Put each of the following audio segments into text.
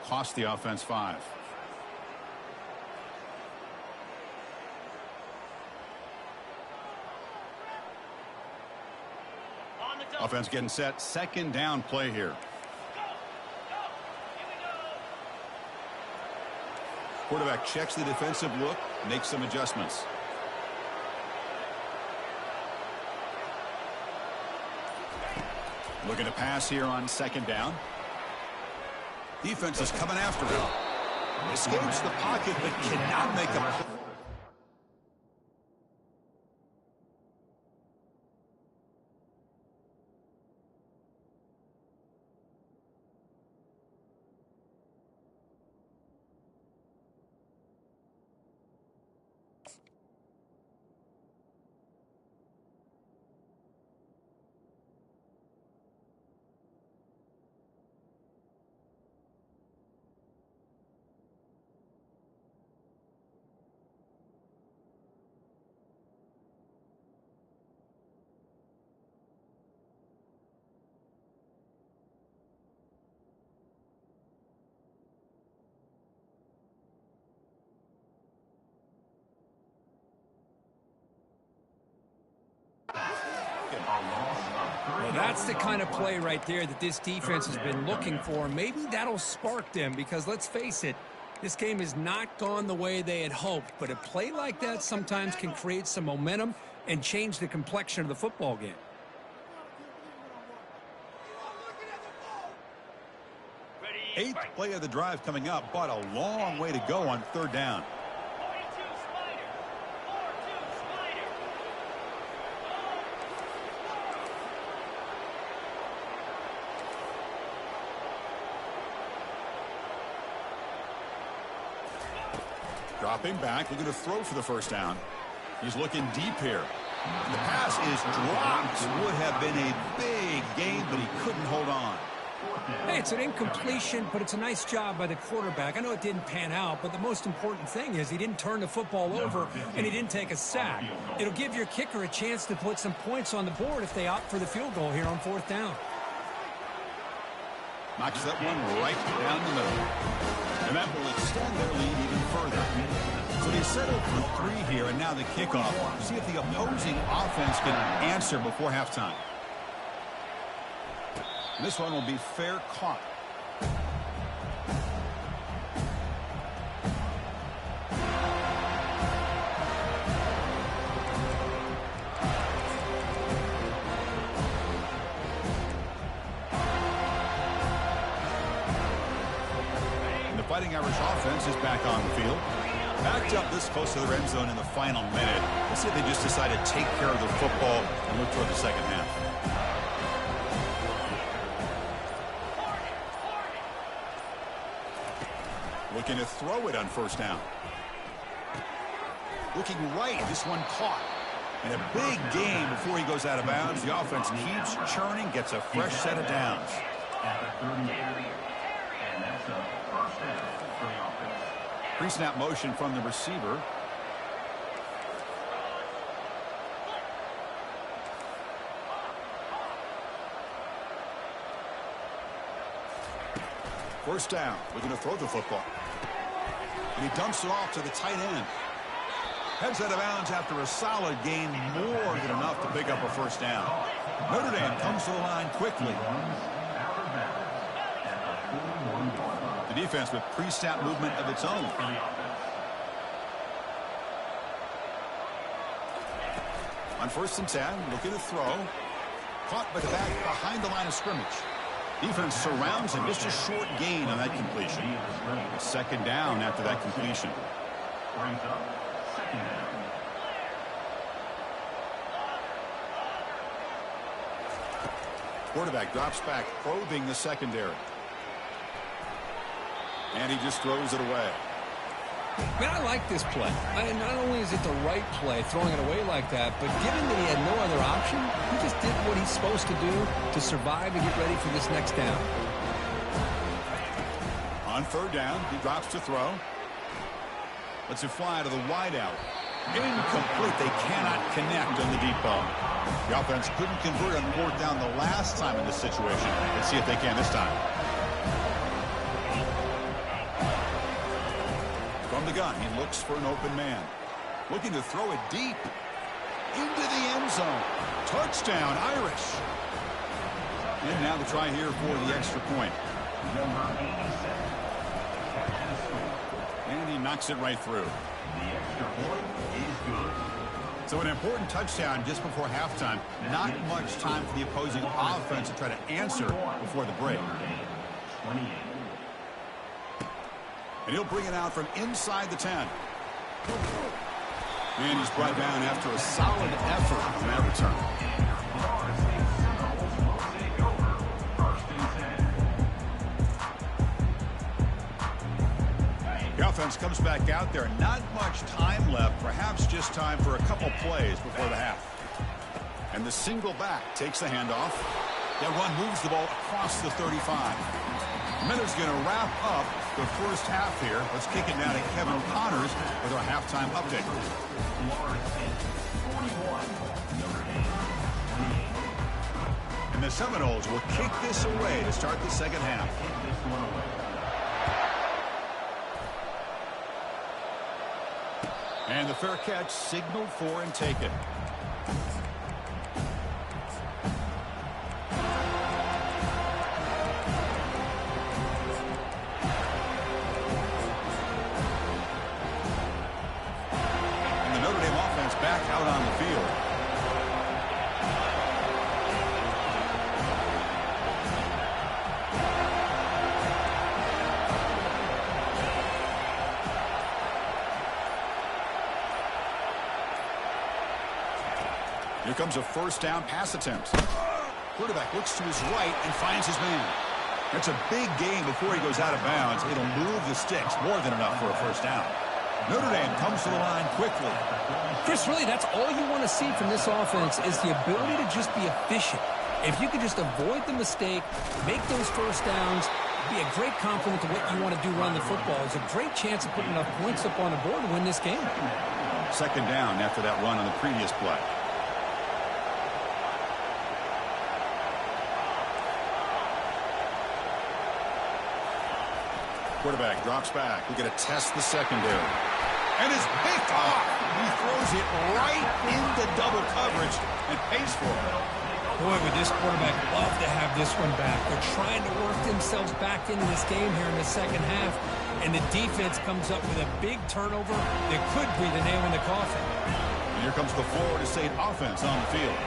cost the offense 5. Offense getting set. Second down play here. Quarterback checks the defensive look, makes some adjustments. Looking to pass here on second down. Defense is coming after him. Escapes the pocket, but cannot make a play. Well, that's the kind of play right there that this defense has been looking for. Maybe that'll spark them because, let's face it, this game has not gone the way they had hoped. But a play like that sometimes can create some momentum and change the complexion of the football game. Eighth play of the drive coming up, but a long way to go on third down. Dropping back, looking to throw for the first down. He's looking deep here. And the pass is dropped. Would have been a big gain, but he couldn't hold on. Hey, it's an incompletion, but it's a nice job by the quarterback. I know it didn't pan out, but the most important thing is he didn't turn the football over and he didn't take a sack. It'll give your kicker a chance to put some points on the board if they opt for the field goal here on fourth down. Knocks that one right down the middle. And that will extend their lead even further. So they settled for 3 here, and now the kickoff. See if the opposing offense can answer before halftime. This one will be fair caught. And the Fighting Irish offense is back on the field. Backed up this close to their end zone in the final minute. Let's see if they just decide to take care of the football and look toward the second half. Looking to throw it on first down. Looking right, this one caught. And a big gain before he goes out of bounds. The offense keeps churning, gets a fresh set of downs. Pre-snap motion from the receiver. First down, looking to throw the football. And he dumps it off to the tight end. Heads out of bounds after a solid gain, more than enough to pick up a first down. Notre Dame comes to the line quickly. The defense with pre-snap movement of its own. On first and 10, looking to throw. Caught by the back behind the line of scrimmage. Defense surrounds him. Just a short gain on that completion. Second down after that completion. Quarterback drops back, probing the secondary. And he just throws it away. Man, I like this play. Not only is it the right play, throwing it away like that, but given that he had no other option, he just did what he's supposed to do to survive and get ready for this next down. On third down, he drops to throw. Lets it fly to the wideout. Incomplete. They cannot connect on the deep ball. The offense couldn't convert on fourth down the last time in this situation. Let's see if they can this time. From the gun, he looks for an open man. Looking to throw it deep into the end zone. Touchdown, Irish. And now the try here for the extra point. And he knocks it right through. The extra point is good. So an important touchdown just before halftime. Not much time for the opposing offense to try to answer before the break. 28. And he'll bring it out from inside the 10. And he's brought down after a solid effort on that return. The offense comes back out there. Not much time left. Perhaps just time for a couple plays before the half. And the single back takes the handoff. That run moves the ball across the 35. Miller's going to wrap up the first half here. Let's kick it now to Kevin Connors with our halftime update. And the Seminoles will kick this away to start the second half. And the fair catch signaled for and taken. And the Notre Dame offense back out on the field. Here comes a first down pass attempt. Quarterback looks to his right and finds his man. That's a big gain before he goes out of bounds. It'll move the sticks more than enough for a first down. Notre Dame comes to the line quickly. Chris, really, that's all you want to see from this offense is the ability to just be efficient. If you can just avoid the mistake, make those first downs, be a great compliment to what you want to do run the football. It's a great chance of putting enough points up on the board to win this game. Second down after that run on the previous play. Quarterback drops back. We're going to test the secondary. And it's picked off. He throws it right into double coverage and pays for it. Boy, would this quarterback love to have this one back. They're trying to work themselves back into this game here in the second half. And the defense comes up with a big turnover that could be the nail in the coffin. And here comes the Florida State offense on the field.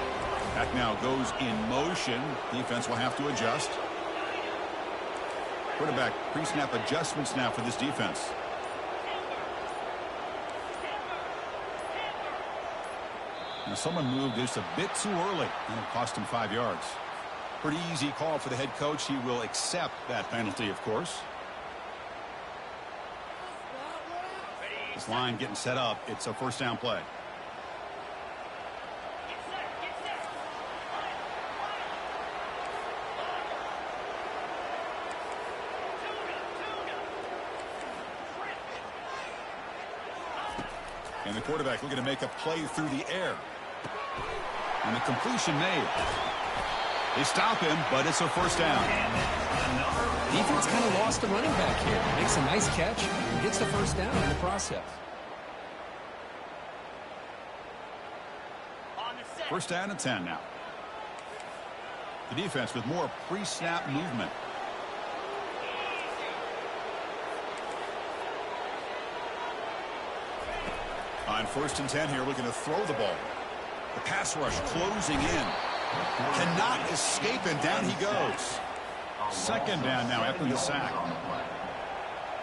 Back now goes in motion. Defense will have to adjust. Quarterback pre-snap adjustments now for this defense. Now someone moved just a bit too early, and it cost him 5 yards. Pretty easy call for the head coach. He will accept that penalty, of course. This line getting set up. It's a first down play. And the quarterback looking to make a play through the air. And the completion made. They stop him, but it's a first down. Defense kind of lost a running back here. Makes a nice catch and gets the first down in the process. First down and 10 now. The defense with more pre-snap movement. On first and 10 here, looking to throw the ball. The pass rush closing in. Cannot escape, and down he goes. Second down now after the sack.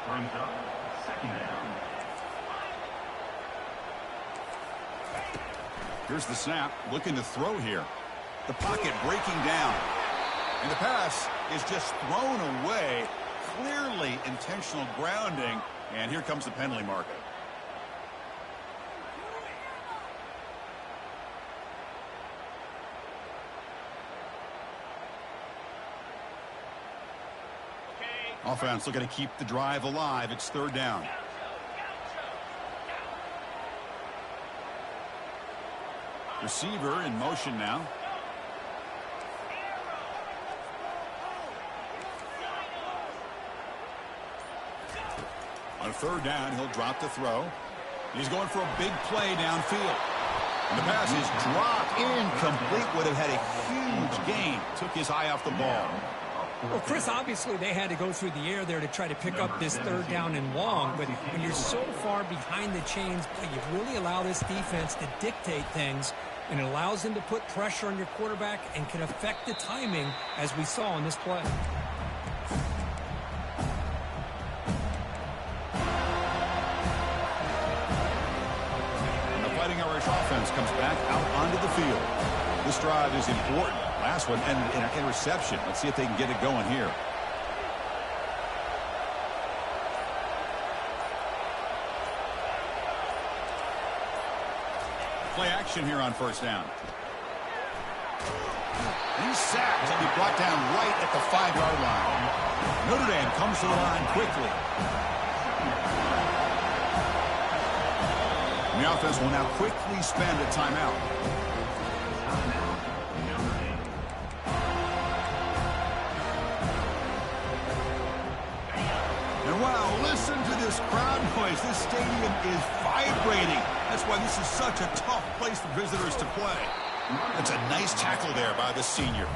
Brings up second down. Here's the snap, looking to throw here. The pocket breaking down. And the pass is just thrown away. Clearly intentional grounding. And here comes the penalty marker. Offense looking to keep the drive alive. It's third down. Receiver in motion now. On third down, he'll drop the throw. He's going for a big play downfield. And the pass is dropped incomplete. Would have had a huge gain. Took his eye off the ball. Well, Chris, obviously they had to go through the air there to try to pick up this third down and long, but when you're so far behind the chains, you really allow this defense to dictate things, and it allows them to put pressure on your quarterback and can affect the timing, as we saw in this play. The Fighting Irish offense comes back out onto the field. This drive is important. Last one ended in an interception. Let's see if they can get it going here. Play action here on first down. He's sacked and he brought down right at the 5-yard line. Notre Dame comes to the line quickly. And the offense will now quickly spend a timeout. And wow, listen to this crowd noise. This stadium is vibrating. That's why this is such a tough place for visitors to play. That's a nice tackle there by the senior.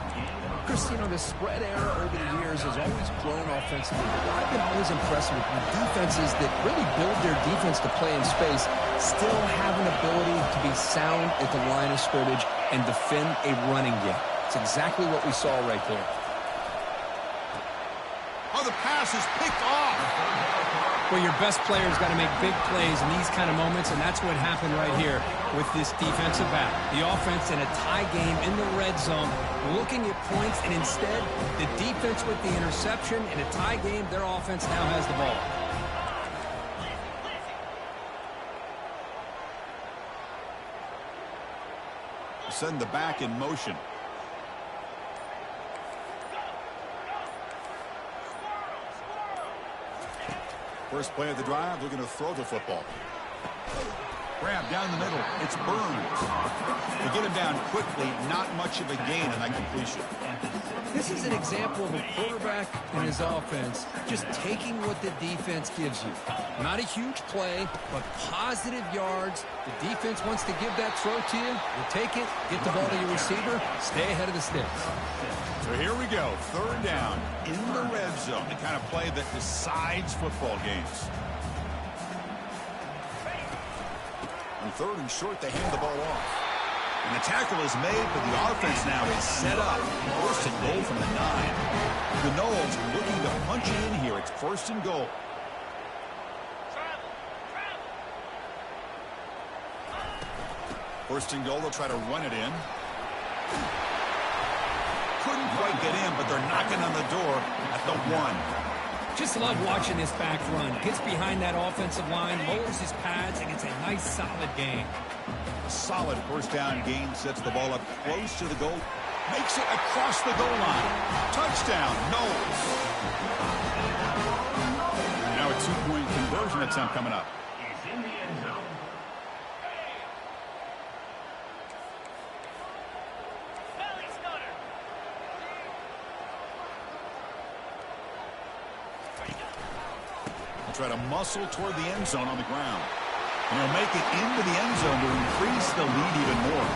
Chris, you know, the spread era over the years has always grown offensively. But I've been always impressed with defenses that really build their defense to play in space, still have an ability to be sound at the line of scrimmage and defend a running game. It's exactly what we saw right there. Oh, the pass is picked off. Well, your best players got to make big plays in these kind of moments, and that's what happened right here with this defensive back. The offense in a tie game in the red zone, looking at points, and instead, the defense with the interception. In a tie game, their offense now has the ball. Send the back in motion. First play of the drive, looking to throw the football. Grab down the middle. It's Burns. To get him down quickly, not much of a gain in that completion. This is an example of a quarterback and his offense just taking what the defense gives you. Not a huge play, but positive yards. The defense wants to give that throw to you. You take it, get the ball to your receiver, stay ahead of the sticks. So here we go. Third down in the red zone. The kind of play that decides football games. On third and short, they hand the ball off. And the tackle is made, but the offense now is set up. First and goal from the 9. The Noles looking to punch it in here. It's first and goal. First and goal, they'll try to run it in. Couldn't quite get in, but they're knocking on the door at the 1. Just love watching this back run. Gets behind that offensive line, lowers his pads, and gets a nice, solid gain. A solid first down gain sets the ball up close to the goal. Makes it across the goal line. Touchdown, Noles. Now a 2-point conversion attempt coming up. He's in the end zone. Try to muscle toward the end zone on the ground. And he'll make it into the end zone to increase the lead even more.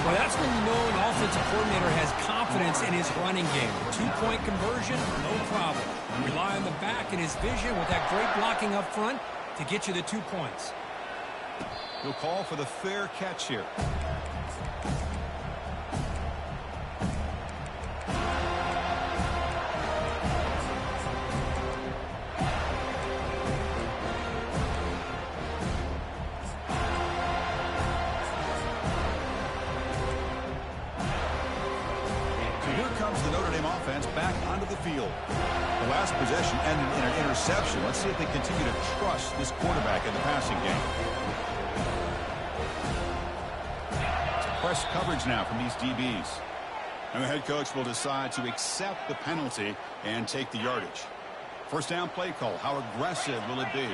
Well, that's when you know an offensive coordinator has confidence in his running game. 2-point conversion, no problem. Rely on the back and his vision with that great blocking up front to get you the 2 points. He'll call for the fair catch here. Back onto the field. The last possession ended in an interception. Let's see if they continue to trust this quarterback in the passing game. Press coverage now from these DBs. And the head coach will decide to accept the penalty and take the yardage. First down play call. How aggressive will it be?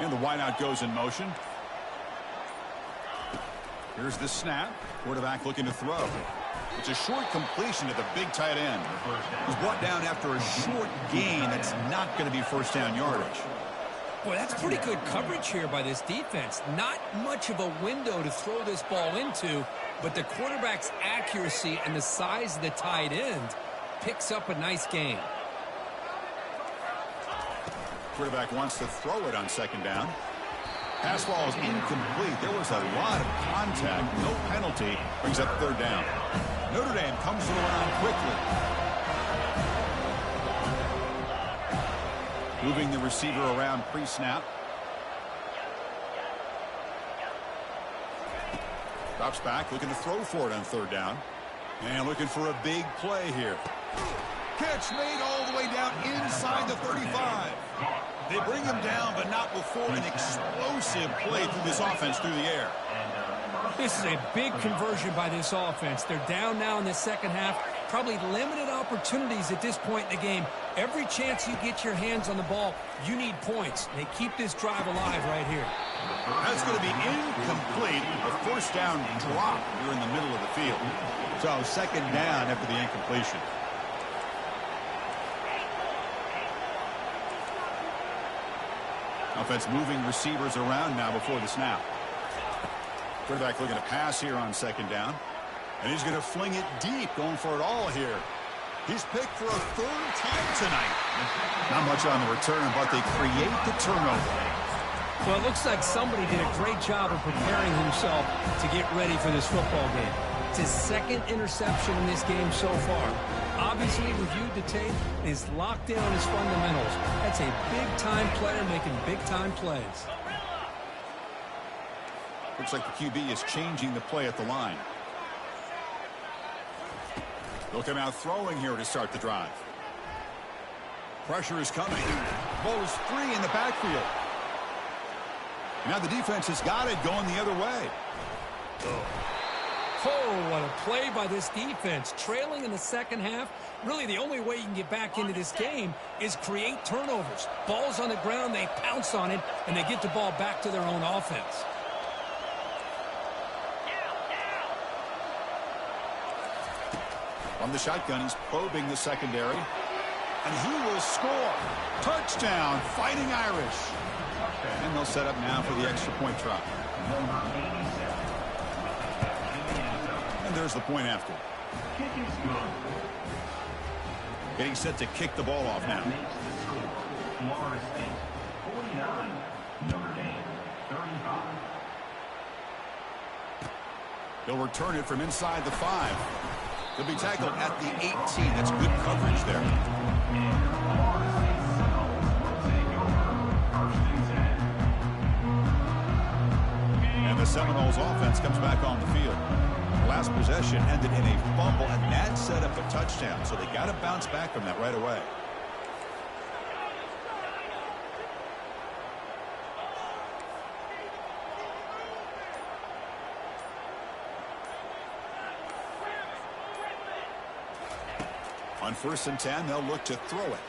And the wideout goes in motion. Here's the snap. Quarterback looking to throw. It's a short completion to the big tight end. He's brought down after a short gain that's not going to be first down yardage. Boy, that's pretty good coverage here by this defense. Not much of a window to throw this ball into, but the quarterback's accuracy and the size of the tight end picks up a nice gain. Quarterback wants to throw it on second down. Pass ball is incomplete. There was a lot of contact. No penalty. Brings up third down. Notre Dame comes to the line quickly. Moving the receiver around pre-snap. Drops back, looking to throw for it on third down. And looking for a big play here. Catch made all the way down inside the 35. They bring him down, but not before an explosive play through this offense through the air. This is a big conversion by this offense. They're down now in the second half. Probably limited opportunities at this point in the game. Every chance you get your hands on the ball, you need points. They keep this drive alive right here. That's going to be incomplete. A first down drop here in the middle of the field. So second down after the incompletion. Offense moving receivers around now before the snap. Quarterback looking to pass here on second down. And he's going to fling it deep, going for it all here. He's picked for a third time tonight. Not much on the return, but they create the turnover. Well, it looks like somebody did a great job of preparing himself to get ready for this football game. It's his second interception in this game so far. Obviously, reviewed the tape, and he's locked in on his fundamentals. That's a big-time player making big-time plays. Looks like the QB is changing the play at the line. They'll come out throwing here to start the drive. Pressure is coming. Ball is free in the backfield. Now the defense has got it going the other way. Oh, what a play by this defense. Trailing in the second half. Really, the only way you can get back into this game is create turnovers. Ball's on the ground, they pounce on it, and they get the ball back to their own offense. On the shotgun, he's probing the secondary. And he will score. Touchdown, Fighting Irish. And they'll set up now for the extra point try. And there's the point after. Getting set to kick the ball off now. Florida State 49, Notre Dame 35. They'll return it from inside the 5. They'll be tackled at the 18. That's good coverage there. And the Seminoles offense comes back on the field. Last possession ended in a fumble, and that set up a touchdown. So they got to bounce back from that right away. On 1st and 10, they'll look to throw it.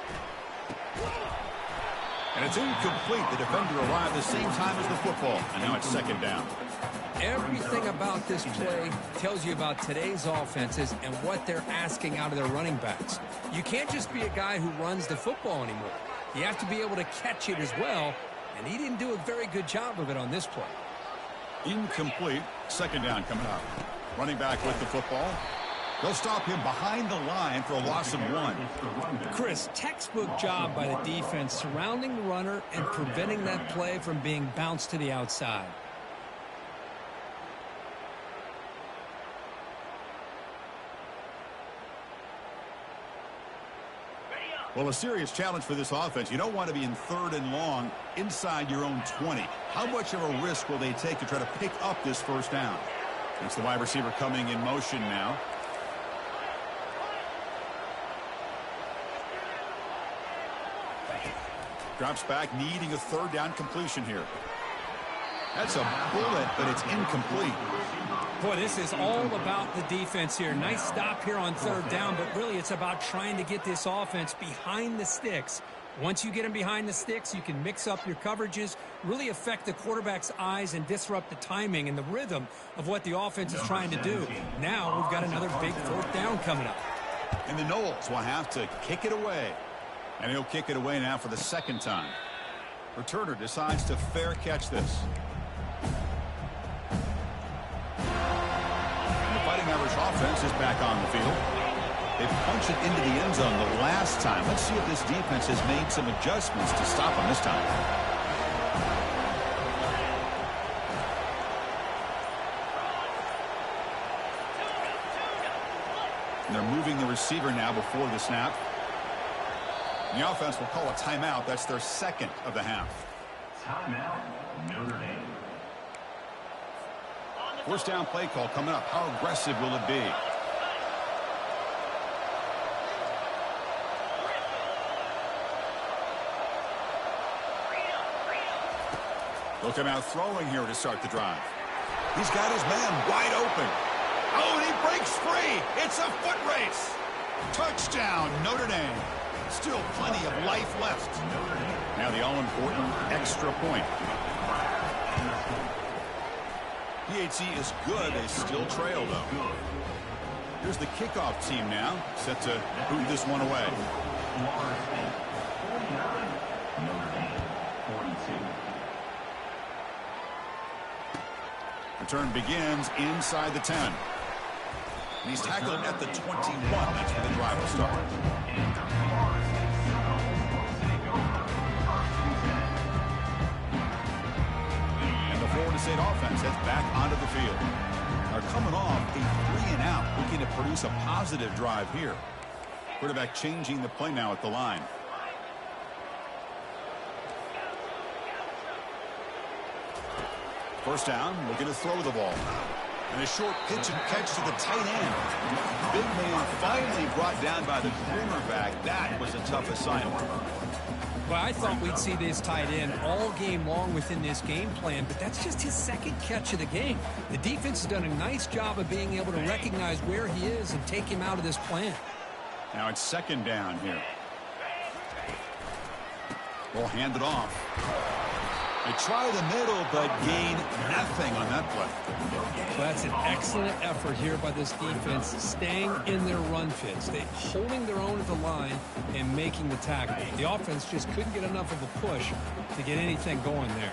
And it's incomplete. The defender arrived the same time as the football. And now it's second down. Everything about this play tells you about today's offenses and what they're asking out of their running backs. You can't just be a guy who runs the football anymore. You have to be able to catch it as well. And he didn't do a very good job of it on this play. Incomplete. Second down coming up. Running back with the football. They'll stop him behind the line for a loss of 1. Chris, textbook job by the defense surrounding the runner and preventing that play from being bounced to the outside. Well, a serious challenge for this offense. You don't want to be in 3rd and long inside your own 20. How much of a risk will they take to try to pick up this first down? It's the wide receiver coming in motion now. Drops back, needing a 3rd down completion here. That's a bullet, but it's incomplete. Boy, this is all about the defense here. Nice stop here on 3rd down, but really it's about trying to get this offense behind the sticks Once you get him behind the sticks, you can mix up your coverages, really affect the quarterback's eyes and disrupt the timing and the rhythm of what the offense is trying to do. Now we've got another big fourth down coming up. And the Knowles will have to kick it away. And he'll kick it away now for the second time. Returner decides to fair catch this. And the Fighting Irish offense is back on the field. They punched it into the end zone the last time. Let's see if this defense has made some adjustments to stop them this time. And they're moving the receiver now before the snap. The offense will call a timeout. That's their second of the half. Timeout, Notre Dame. First down play call coming up. How aggressive will it be? Looking out throwing here to start the drive. He's got his man wide open. Oh, and he breaks free. It's a foot race. Touchdown, Notre Dame. Still plenty of life left. Now the all-important extra point. PAT is good. They still trail, though. Here's the kickoff team now, set to boot this one away. Florida State, 49. Notre Dame, 42. Return begins inside the 10. And he's tackled at the 21. That's where the drive will start. And the Florida State offense heads back onto the field. They're coming off a 3-and-out, looking to produce a positive drive here. Quarterback changing the play now at the line. First down, looking to throw the ball. And a short pitch and catch to the tight end. Big man finally brought down by the cornerback. That was a tough assignment. Well, I thought we'd see this tight end all game long within this game plan, but that's just his second catch of the game. The defense has done a nice job of being able to recognize where he is and take him out of this plan. Now it's second down here. We'll hand it off. They try the middle, but gain nothing on that play. So that's an excellent effort here by this defense, staying in their run fits. They holding their own at the line and making the tackle. The offense just couldn't get enough of a push to get anything going there.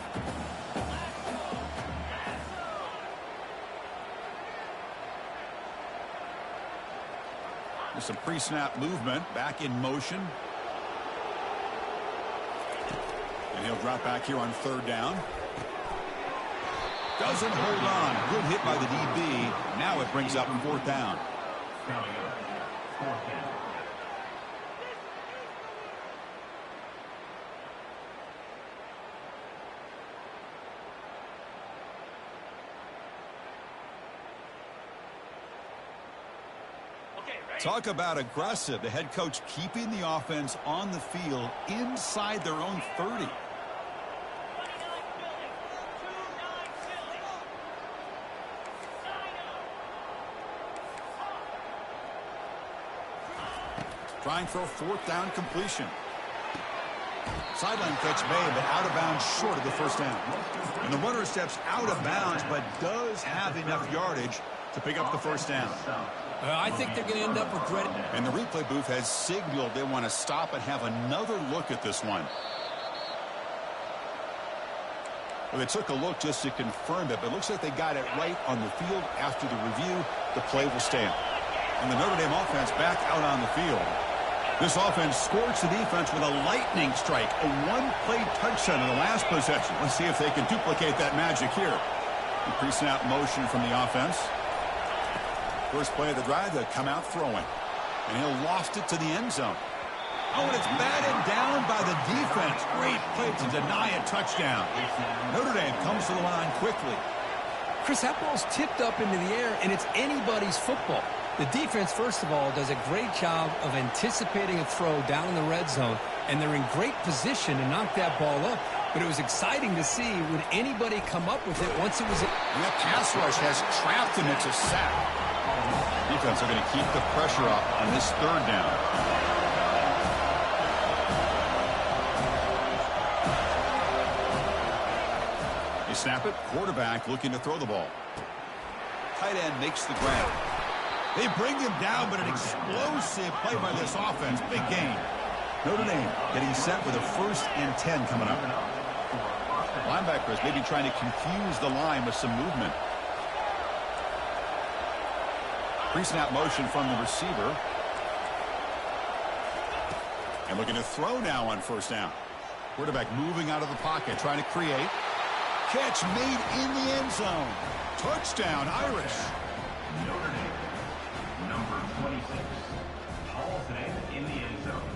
There's some pre-snap movement, back in motion. And he'll drop back here on third down. Doesn't hold on. Good hit by the DB. Now it brings up fourth down. Fourth down. Talk about aggressive. The head coach keeping the offense on the field inside their own 30. Trying for a fourth down completion. Sideline catch made, but out of bounds short of the first down. And the runner steps out of bounds, but does have enough yardage to pick up the first down. I think they're going to end up regretting it. And the replay booth has signaled they want to stop and have another look at this one. Well, they took a look just to confirm it, but it looks like they got it right on the field. After the review, the play will stand. And the Notre Dame offense back out on the field. This offense scorched the defense with a lightning strike, a one-play touchdown in the last possession. Let's see if they can duplicate that magic here. The pre-snap motion from the offense. First play of the drive, they'll come out throwing. And he'll loft it to the end zone. Oh, and it's batted down by the defense. Great play to deny a touchdown. Notre Dame comes to the line quickly. Chris, that ball's tipped up into the air, and it's anybody's football. The defense, first of all, does a great job of anticipating a throw down in the red zone, and they're in great position to knock that ball up. But it was exciting to see, would anybody come up with it once it was... And that pass rush has trapped him. It's a sack. Defense are going to keep the pressure up on this third down. snap it. Quarterback looking to throw the ball. Tight end makes the grab. They bring him down, but an explosive play by this offense. Big gain. Notre Dame getting set with a 1st and 10 coming up. Linebackers maybe trying to confuse the line with some movement. Pre-snap motion from the receiver. And looking to throw now on 1st down. Quarterback moving out of the pocket, trying to create. Catch made in the end zone. Touchdown, Irish. Notre Dame, number 26. Hall today in the end zone.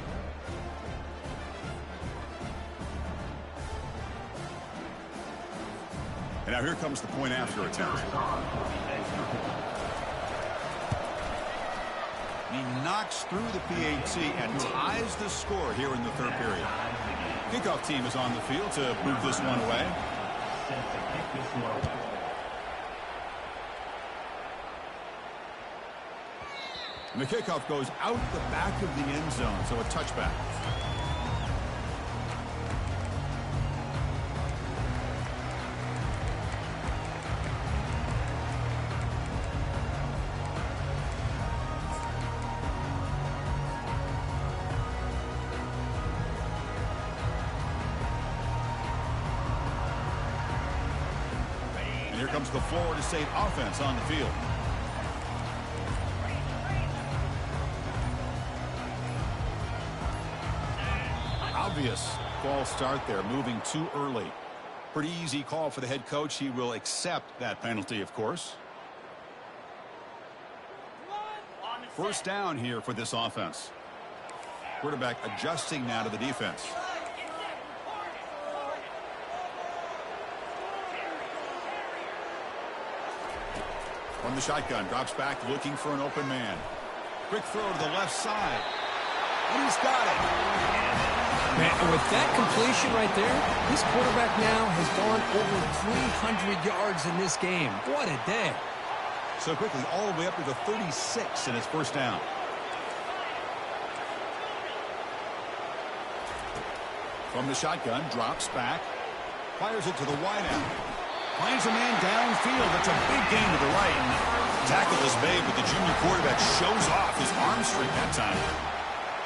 And now here comes the point after attempt. He knocks through the PAT and ties the score here in the 3rd period. Kickoff team is on the field to move this one away. Set to kick this one away. And the kickoff goes out the back of the end zone, so a touchback. And here comes the Florida State offense on the field. Obvious false start there, moving too early. Pretty easy call for the head coach. He will accept that penalty, of course. 1st down here for this offense. Quarterback adjusting now to the defense. From the shotgun, drops back looking for an open man. Quick throw to the left side. And he's got it. Man, with that completion right there, this quarterback now has gone over 300 yards in this game. What a day. So quickly, all the way up to the 36 in his 1st down. From the shotgun, drops back. Fires it to the wideout. Finds a man downfield. That's a big gain to the right. Tackle is made, but the junior quarterback shows off his arm strength that time.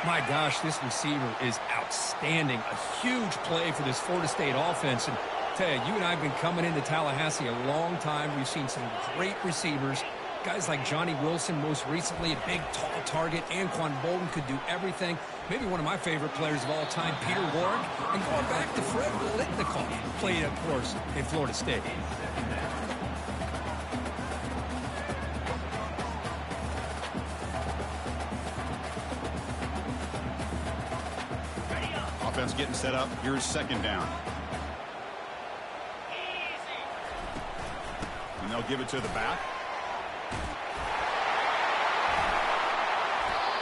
My gosh, this receiver is outstanding. A huge play for this Florida State offense. And tell you, you and I have been coming into Tallahassee a long time. We've seen some great receivers. Guys like Johnny Wilson, most recently, a big, tall target. Anquan Bolden could do everything. Maybe one of my favorite players of all time, Peter Warrick. And going back to Fred Biletnikoff, played, of course, in Florida State. Offense getting set up. Here's 2nd down. And they'll give it to the back.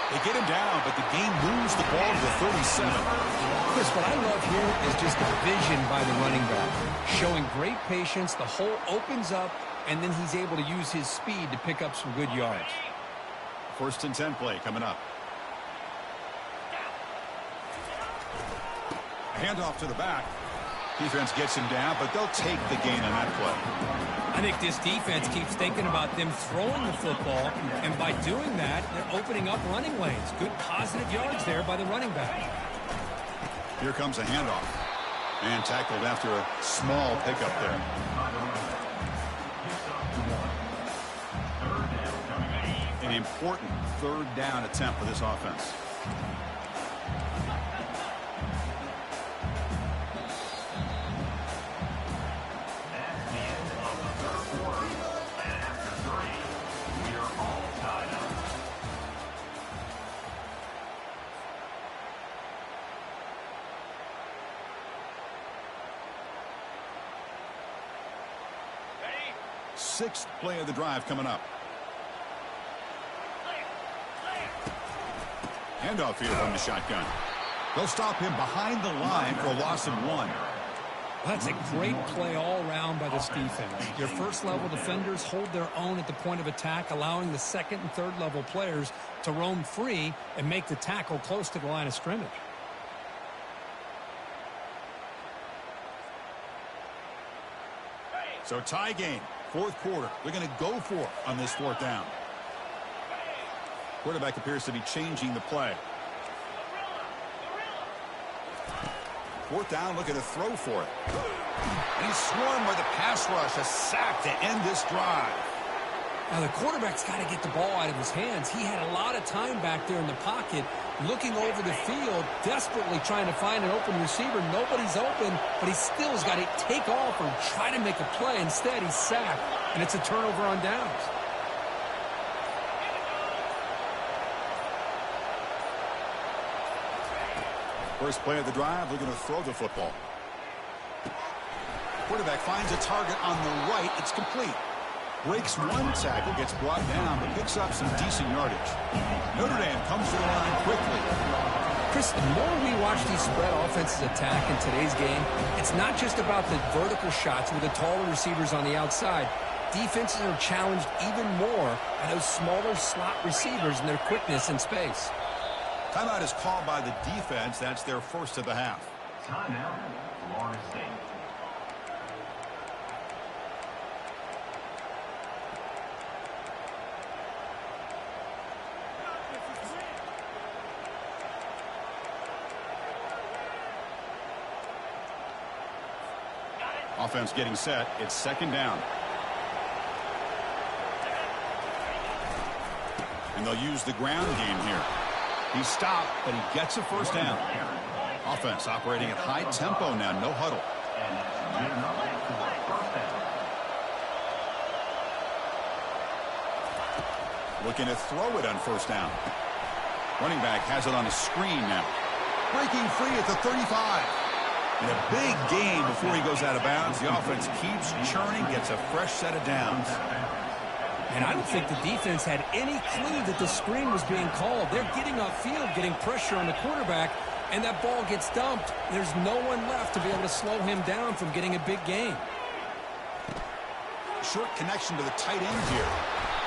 They get him down, but the game moves the ball to the 37. Chris, what I love here is just the vision by the running back. Showing great patience. The hole opens up, and then he's able to use his speed to pick up some good yards. 1st and 10 play coming up. Handoff to the back. Defense gets him down, but they'll take the gain on that play. I think this defense keeps thinking about them throwing the football, and by doing that, they're opening up running lanes. Good positive yards there by the running back. Here comes a handoff. And tackled after a small pickup there. An important 3rd down attempt for this offense. Sixth play of the drive coming up. Handoff here from the shotgun. They'll stop him behind the line for a loss of 1. That's a great play all around by this defense. Your 1st-level defenders hold their own at the point of attack, allowing the 2nd and 3rd-level players to roam free and make the tackle close to the line of scrimmage. So tie game, fourth quarter. They're going to go for it on this fourth down. Quarterback appears to be changing the play. Fourth down, looking to throw for it. And he's swarmed by the pass rush. A sack to end this drive. Now, the quarterback's got to get the ball out of his hands. He had a lot of time back there in the pocket, looking over the field, desperately trying to find an open receiver. Nobody's open, but he still has got to take off or try to make a play. Instead, he's sacked, and it's a turnover on downs. First play of the drive, looking to throw the football. Quarterback finds a target on the right. It's complete. Breaks one tackle, gets brought down, but picks up some decent yardage. Notre Dame comes to the line quickly. Chris, the more we watch these spread offenses attack in today's game, it's not just about the vertical shots with the taller receivers on the outside. Defenses are challenged even more by those smaller slot receivers and their quickness in space. Timeout is called by the defense. That's their first of the half. Timeout, Florida State. Offense getting set. It's second down. And they'll use the ground game here. He stopped, but he gets a first down. Offense operating at high tempo now. No huddle. Looking to throw it on first down. Running back has it on a screen now. Breaking free at the 35. And a big gain before he goes out of bounds. The offense keeps churning, gets a fresh set of downs. And I don't think the defense had any clue that the screen was being called. They're getting upfield, getting pressure on the quarterback, and that ball gets dumped. There's no one left to be able to slow him down from getting a big gain. Short connection to the tight end here.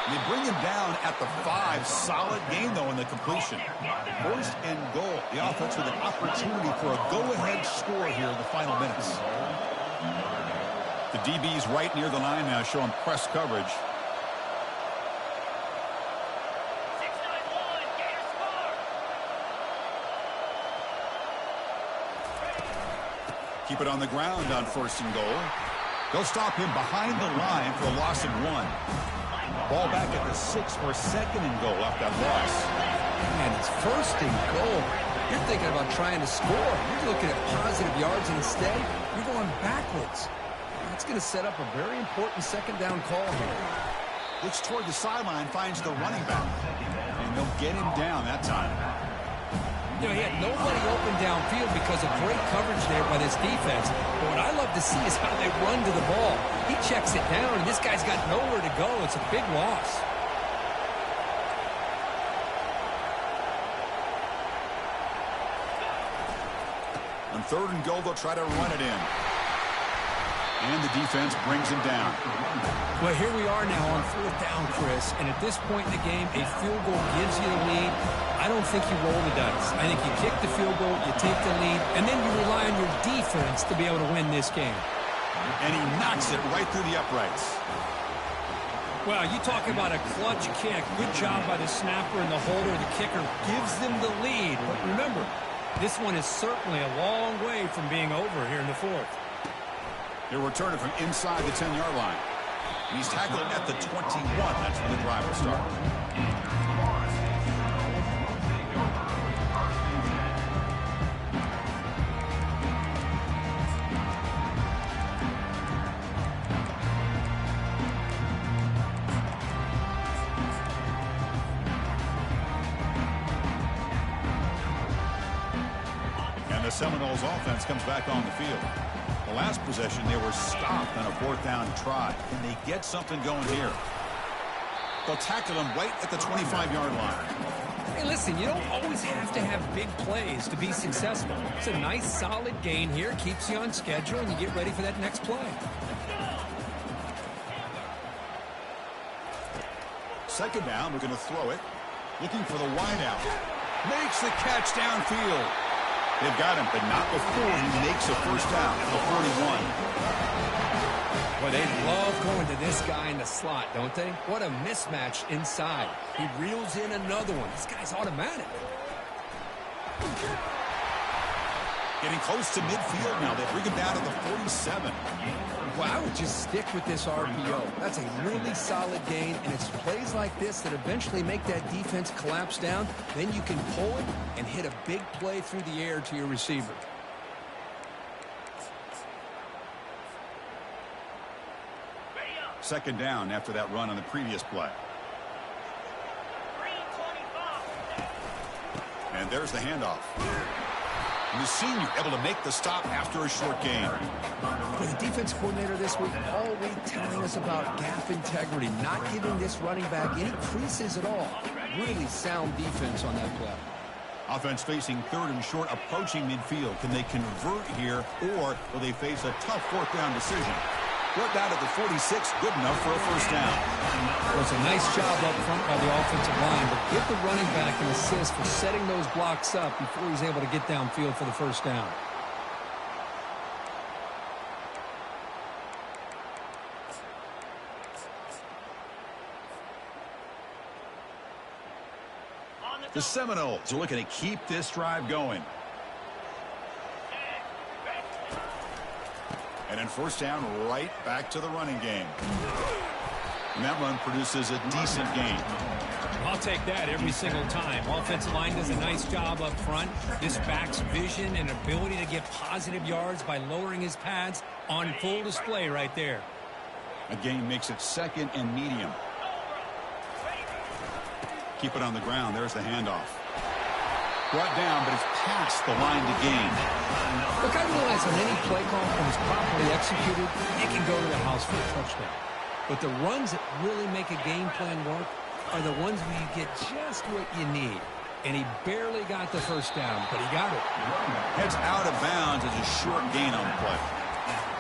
And they bring him down at the 5. Solid gain, though, in the completion. First and goal. The offense with an opportunity for a go-ahead score here in the final minutes. The DB's right near the line now, showing press coverage. Keep it on the ground on first and goal. They'll stop him behind the line for a loss of 1. Ball back at the 6 for second and goal after that loss. And it's first and goal. You're thinking about trying to score. You're looking at positive yards, and instead, you're going backwards. That's going to set up a very important second down call here. Looks toward the sideline, finds the running back. And they'll get him down that time. You know, he had nobody open downfield because of great coverage there by this defense. But what I love to see is how they run to the ball. He checks it down, and this guy's got nowhere to go. It's a big loss. On third and goal, they'll try to run it in. And the defense brings him down. Well, here we are now on fourth down, Chris. And at this point in the game, a field goal gives you the lead. I don't think you roll the dice. I think you kick the field goal, you take the lead, and then you rely on your defense to be able to win this game. And he knocks it right through the uprights. Well, you talk about a clutch kick. Good job by the snapper and the holder. The kicker gives them the lead. But remember, this one is certainly a long way from being over here in the fourth. He'll return it from inside the 10-yard line. And he's tackled at the 21. That's when the drive will start. And the Seminoles offense comes back on the field. The last possession, they were stopped on a fourth down try. Can they get something going here? They'll tackle him right at the 25-yard line. Hey, listen, you don't always have to have big plays to be successful. It's a nice, solid gain here. Keeps you on schedule, and you get ready for that next play. Second down, we're going to throw it. Looking for the wideout. Makes the catch downfield. They've got him, but not before he makes a first down at the 41. Well, they love going to this guy in the slot, don't they? What a mismatch inside. He reels in another one. This guy's automatic. Getting close to midfield now. They bring him down to the 47. Well, I would just stick with this RPO. That's a really solid gain, and it's plays like this that eventually make that defense collapse down. Then you can pull it and hit a big play through the air to your receiver. Second down after that run on the previous play. And there's the handoff. And the senior able to make the stop after a short gain. With the defense coordinator this week, all week telling us about gap integrity, not giving this running back any creases at all. Really sound defense on that play. Offense facing third and short, approaching midfield. Can they convert here, or will they face a tough fourth down decision? Brought down at the 46, good enough for a first down. Well, it's a nice job up front by the offensive line, but give the running back an assist for setting those blocks up before he's able to get downfield for the first down. The Seminoles are looking to keep this drive going. And then first down, right back to the running game. And that run produces a decent gain. I'll take that every single time. Offensive line does a nice job up front. This back's vision and ability to get positive yards by lowering his pads on full display right there. A gain makes it second and medium. Keep it on the ground. There's the handoff. Brought down, but it's past the line to gain. Look, I realize on any play call, when it's properly executed, it can go to the house for a touchdown. But the runs that really make a game plan work are the ones where you get just what you need. And he barely got the first down, but he got it. Heads out of bounds as a short gain on the play.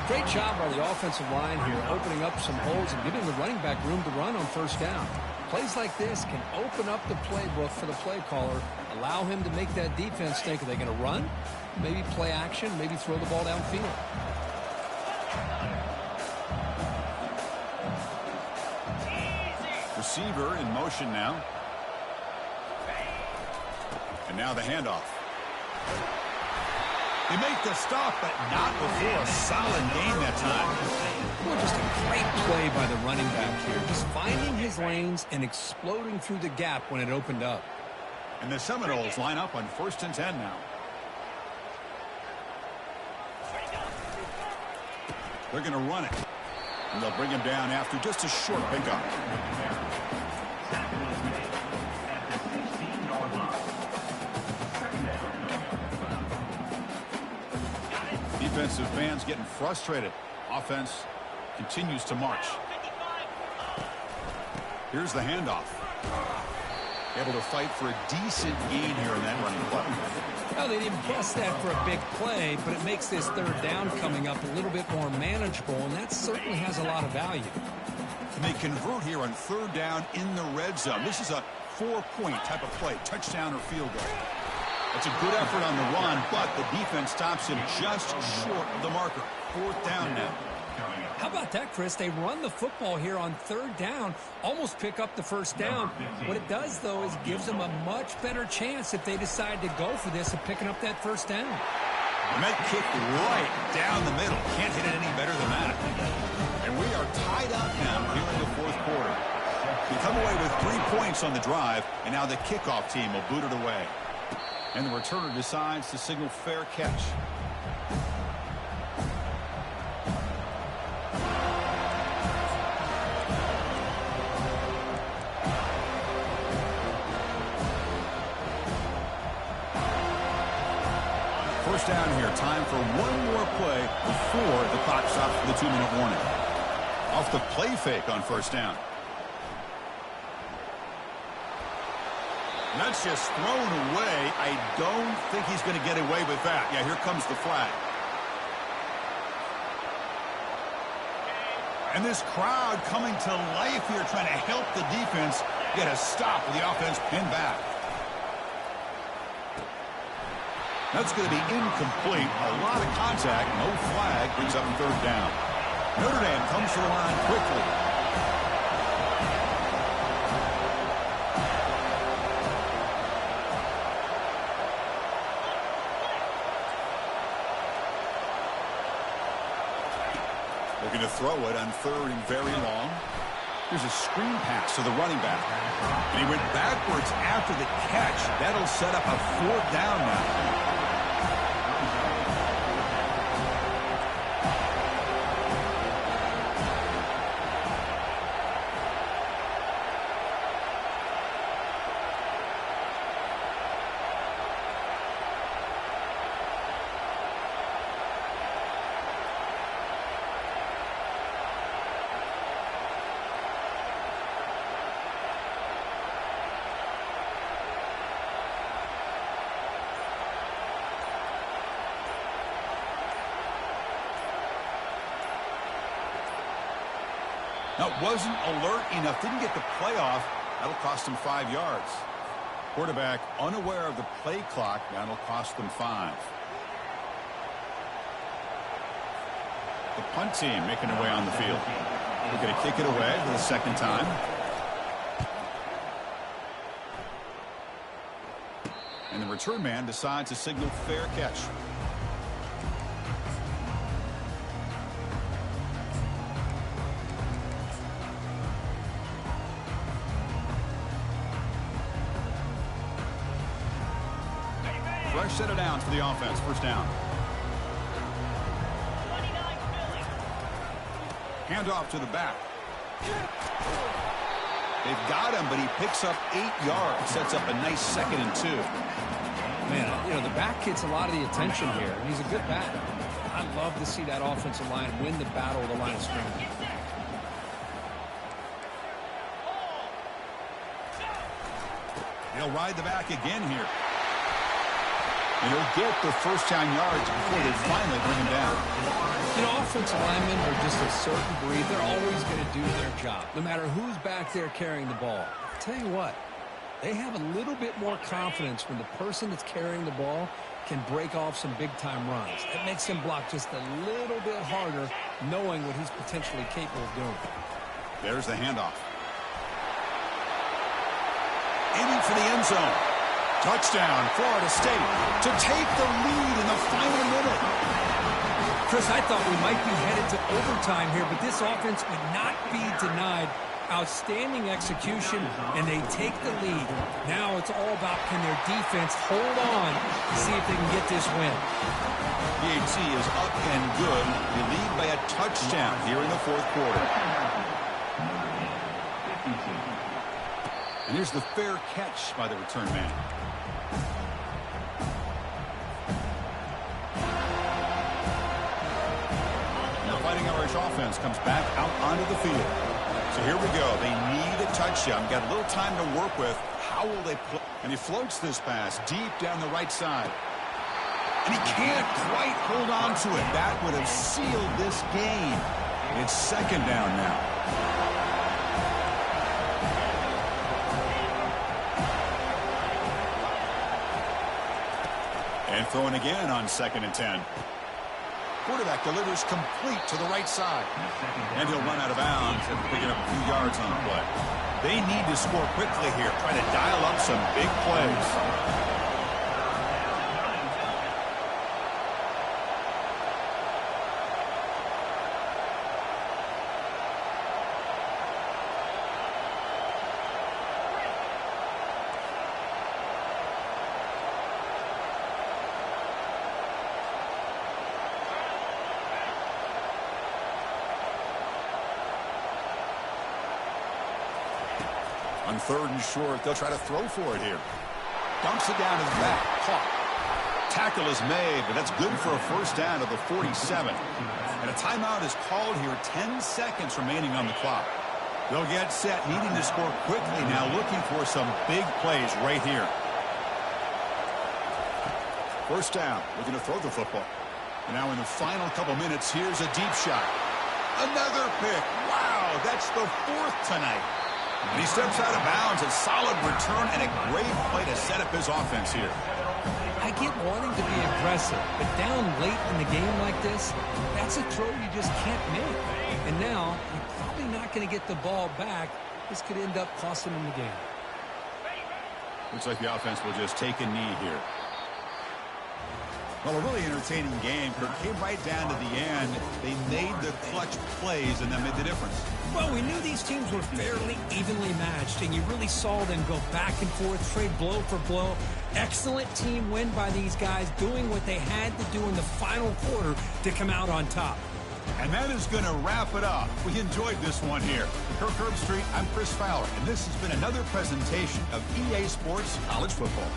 Great job by the offensive line here, opening up some holes and giving the running back room to run on first down. Plays like this can open up the playbook for the play caller, allow him to make that defense think, are they going to run? Maybe play action, maybe throw the ball downfield. Receiver in motion now. And now the handoff. They make the stop, but not before a solid gain that time. Well, just a great play by the running back here. Just finding his lanes and exploding through the gap when it opened up. And the Seminoles line up on 1st and 10 now. They're going to run it. And they'll bring him down after just a short pickup. Defensive fans getting frustrated. Offense continues to march. Here's the handoff. Able to fight for a decent gain here in that running play. Well, they didn't press that for a big play, but it makes this third down coming up a little bit more manageable, and that certainly has a lot of value. And they convert here on third down in the red zone. This is a 4-point type of play, touchdown or field goal. That's a good effort on the run, but the defense stops him just short of the marker. 4th down now. How about that, Chris? They run the football here on third down, almost pick up the first down. What it does, though, is gives them a much better chance if they decide to go for this of picking up that first down. And that kick right down the middle. Can't hit it any better than that. And we are tied up now here in the 4th quarter. We come away with 3 points on the drive, and now the kickoff team will boot it away. And the returner decides to signal fair catch. First down here. Time for one more play before the clock stops for the 2-minute warning. Off the play fake on first down. And that's just thrown away. I don't think he's going to get away with that. Yeah, here comes the flag. And this crowd coming to life here, trying to help the defense get a stop with the offense pinned back. That's going to be incomplete. A lot of contact, no flag, brings up third down. Notre Dame comes to the line quickly. Looking to throw it on third and very long. Here's a screen pass to the running back. And he went backwards after the catch. That'll set up a fourth down now. Now, wasn't alert enough, didn't get the playoff. That'll cost him 5 yards. Quarterback unaware of the play clock. That'll cost them 5. The punt team making their way on the field. We're going to kick it away for the second time. And the return man decides to signal fair catch. Fresh set of downs for the offense. First down. Handoff to the back. They've got him, but he picks up 8 yards. Sets up a nice 2nd and 2. Man, you know, the back gets a lot of the attention here. He's a good back. I'd love to see that offensive line win the battle of the line of scrimmage. He'll ride the back again here. And he'll get the first down yards before they finally bring him down. You know, offensive linemen are just a certain breed. They're always going to do their job, no matter who's back there carrying the ball. I'll tell you what, they have a little bit more confidence when the person that's carrying the ball can break off some big-time runs. It makes him block just a little bit harder, knowing what he's potentially capable of doing. There's the handoff. Aiming for the end zone. Touchdown, Florida State, to take the lead in the final minute. Chris, I thought we might be headed to overtime here, but this offense would not be denied. Outstanding execution, and they take the lead. Now it's all about, can their defense hold on to see if they can get this win. PHC is up and good. They lead by a touchdown here in the fourth quarter. And here's the fair catch by the return man. Fighting Irish offense comes back out onto the field. So here we go. They need a touchdown. Got a little time to work with. How will they play? And he floats this pass deep down the right side. And he can't quite hold on to it. That would have sealed this game. It's second down now. And throwing again on 2nd and 10. Quarterback delivers complete to the right side. And he'll run out of bounds after picking up a few yards on the play. They need to score quickly here, trying to dial up some big plays. On 3rd and short, they'll try to throw for it here. Dumps it down to the back. Caught. Tackle is made, but that's good for a first down to the 47. And a timeout is called here. 10 seconds remaining on the clock. They'll get set, needing to score quickly now, looking for some big plays right here. First down, looking to throw the football. And now in the final couple minutes, here's a deep shot. Another pick. Wow, that's the 4th tonight. And he steps out of bounds. A solid return and a great play to set up his offense here. I I get wanting to be aggressive, but down late in the game like this, that's a throw you just can't make. And now, you're probably not going to get the ball back. This could end up costing them the game. Looks like the offense will just take a knee here. Well, a really entertaining game. It came right down to the end. They made the clutch plays, and that made the difference. Well, we knew these teams were fairly evenly matched, and you really saw them go back and forth, trade blow for blow. Excellent team win by these guys, doing what they had to do in the final quarter to come out on top. And that is going to wrap it up. We enjoyed this one here. Kirk Herbstreit, I'm Chris Fowler, and this has been another presentation of EA Sports College Football.